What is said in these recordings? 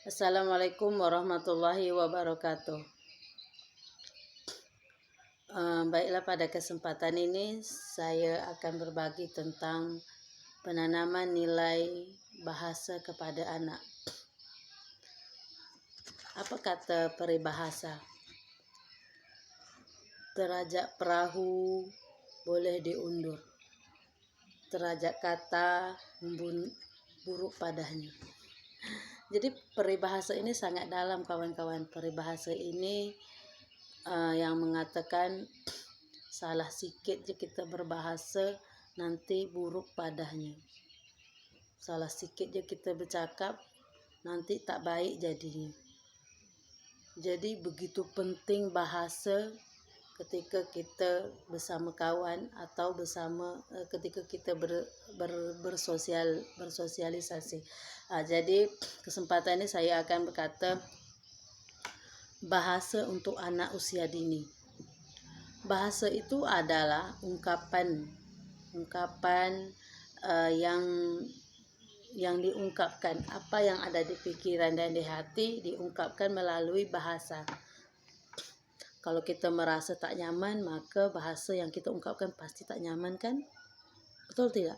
Assalamualaikum warahmatullahi wabarakatuh. Baiklah, pada kesempatan ini saya akan berbagi tentang penanaman nilai bahasa kepada anak. Apa kata peribahasa? Terajak perahu boleh diundur, terajak kata buruk padanya. Jadi peribahasa ini sangat dalam, kawan-kawan. Peribahasa ini yang mengatakan salah sikit je kita berbahasa nanti buruk padanya. Salah sikit je kita bercakap nanti tak baik jadinya. Jadi begitu penting bahasa ketika kita bersama kawan atau ketika kita bersosialisasi. Jadi kesempatan ini saya akan berkata bahasa untuk anak usia dini. Bahasa itu adalah ungkapan yang diungkapkan, apa yang ada di pikiran dan di hati diungkapkan melalui bahasa. Kalau kita merasa tak nyaman, maka bahasa yang kita ungkapkan pasti tak nyaman, kan? Betul tidak?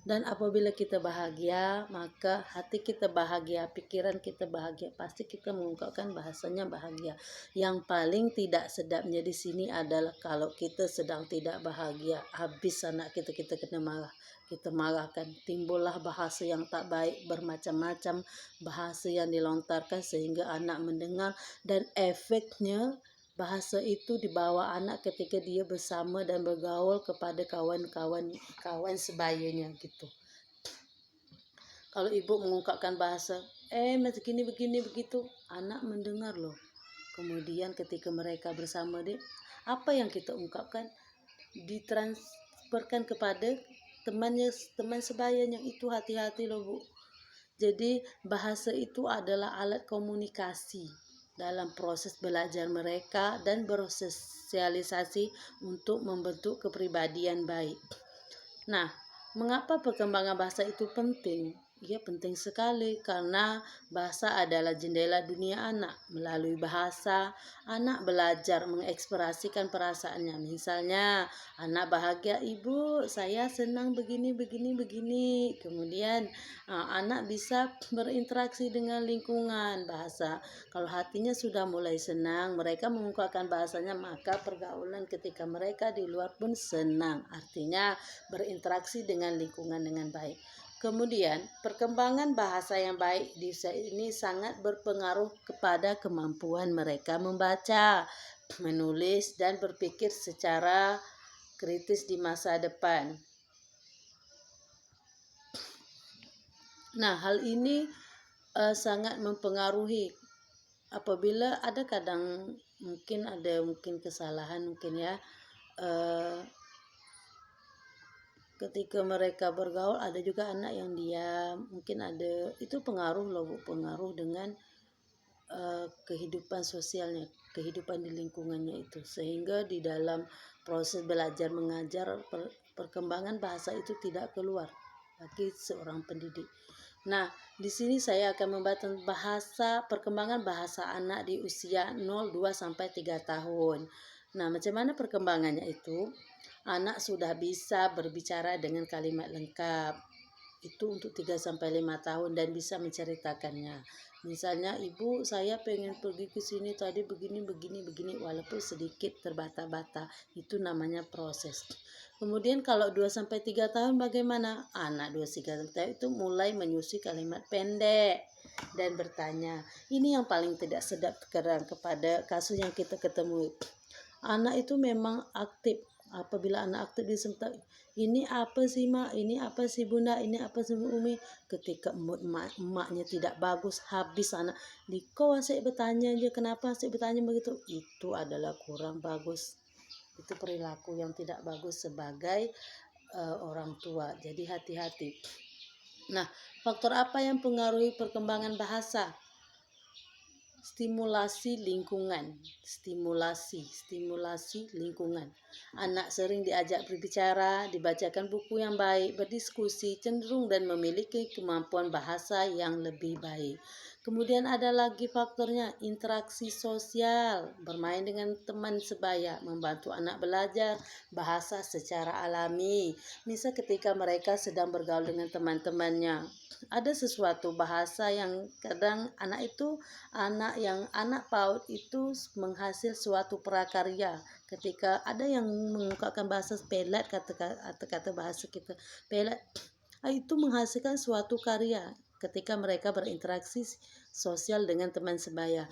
Dan apabila kita bahagia, maka hati kita bahagia, pikiran kita bahagia, pasti kita mengungkapkan bahasanya bahagia. Yang paling tidak sedapnya di sini adalah kalau kita sedang tidak bahagia, habis anak kita kena marah, kita marahkan, timbullah bahasa yang tak baik, bermacam-macam bahasa yang dilontarkan sehingga anak mendengar, dan efeknya bahasa itu dibawa anak ketika dia bersama dan bergaul kepada kawan sebayanya gitu. Kalau ibu mengungkapkan bahasa, begini begitu, anak mendengar loh. Kemudian ketika mereka bersama dia, apa yang kita ungkapkan ditransferkan kepada teman sebayanya. Itu hati-hati loh, Bu. Jadi bahasa itu adalah alat komunikasi dalam proses belajar mereka dan bersosialisasi untuk membentuk kepribadian baik. Nah, mengapa perkembangan bahasa itu penting? Ya, penting sekali karena bahasa adalah jendela dunia anak. Melalui bahasa, anak belajar mengekspresikan perasaannya. Misalnya, anak bahagia, ibu, saya senang begini. Kemudian, anak bisa berinteraksi dengan lingkungan bahasa. Kalau hatinya sudah mulai senang, mereka mengungkapkan bahasanya, maka pergaulan ketika mereka di luar pun senang. Artinya, berinteraksi dengan lingkungan dengan baik. Kemudian perkembangan bahasa yang baik di usia ini sangat berpengaruh kepada kemampuan mereka membaca, menulis, dan berpikir secara kritis di masa depan. Nah, hal ini sangat mempengaruhi apabila ada mungkin kesalahan ya. Ketika mereka bergaul, ada juga anak yang diam, mungkin ada, itu pengaruh dengan kehidupan sosialnya, kehidupan di lingkungannya itu, sehingga di dalam proses belajar mengajar perkembangan bahasa itu tidak keluar bagi seorang pendidik. Nah, di sini saya akan membahas perkembangan bahasa anak di usia 0-2 sampai 3 tahun. Nah, macam mana perkembangannya itu? Anak sudah bisa berbicara dengan kalimat lengkap. Itu untuk 3-5 tahun dan bisa menceritakannya. Misalnya, ibu, saya pengen pergi ke sini tadi begini, walaupun sedikit terbata-bata. Itu namanya proses. Kemudian kalau 2-3 tahun bagaimana? Anak 2-3 tahun itu mulai menyusui kalimat pendek dan bertanya. Ini yang paling tidak sedap sekarang kepada kasus yang kita ketemu. Anak itu memang aktif. Apabila anak aktif disempat, ini apa sih mak, ini apa sih bunda, ini apa sih umi. Ketika mood emaknya tidak bagus, habis anak. Kau asyik bertanya aja, kenapa asyik bertanya begitu? Itu adalah kurang bagus. Itu perilaku yang tidak bagus sebagai orang tua. Jadi hati-hati. Nah, faktor apa yang pengaruhi perkembangan bahasa? Stimulasi lingkungan, stimulasi lingkungan. Anak sering diajak berbicara, dibacakan buku yang baik, berdiskusi, cenderung dan memiliki kemampuan bahasa yang lebih baik. Kemudian ada lagi faktornya, interaksi sosial, bermain dengan teman sebaya, membantu anak belajar bahasa secara alami. Misal ketika mereka sedang bergaul dengan teman-temannya, ada sesuatu bahasa yang kadang anak PAUD itu menghasil suatu prakarya. Ketika ada yang mengungkapkan bahasa pelet, kata-kata bahasa kita pelet, itu menghasilkan suatu karya ketika mereka berinteraksi sosial dengan teman sebaya.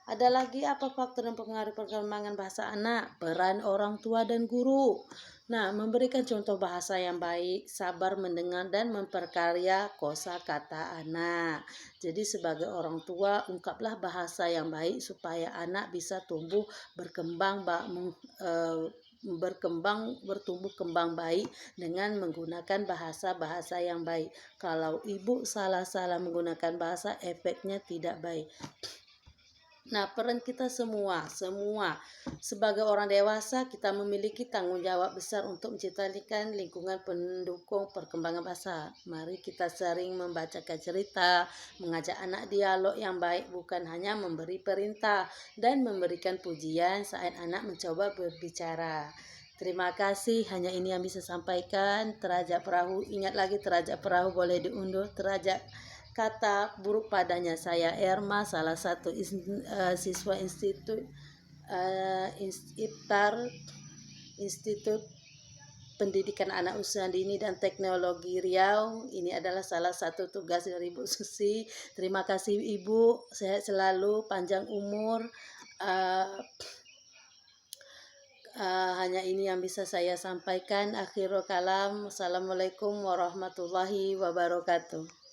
Ada lagi apa faktor yang mempengaruhi perkembangan bahasa anak? Peran orang tua dan guru. Nah, memberikan contoh bahasa yang baik, sabar mendengar dan memperkarya kosakata anak. Jadi sebagai orang tua, ungkaplah bahasa yang baik supaya anak bisa tumbuh berkembang bertumbuh kembang baik dengan menggunakan bahasa-bahasa yang baik. Kalau ibu salah-salah menggunakan bahasa, efeknya tidak baik. Nah, peran kita semua sebagai orang dewasa, kita memiliki tanggung jawab besar untuk menciptakan lingkungan pendukung perkembangan bahasa. Mari kita sering membacakan cerita, mengajak anak dialog yang baik, bukan hanya memberi perintah dan memberikan pujian saat anak mencoba berbicara. Terima kasih, hanya ini yang bisa sampaikan. Terajak perahu, ingat lagi terajak perahu boleh diundur, terajak kata buruk padanya. Saya Erma, salah satu siswa Institut Institut Pendidikan Anak Usia Dini dan Teknologi Riau. Ini adalah salah satu tugas dari Ibu Susi. Terima kasih Ibu, sehat selalu, panjang umur. Hanya ini yang bisa saya sampaikan. Akhirul kalam. Assalamualaikum warahmatullahi wabarakatuh.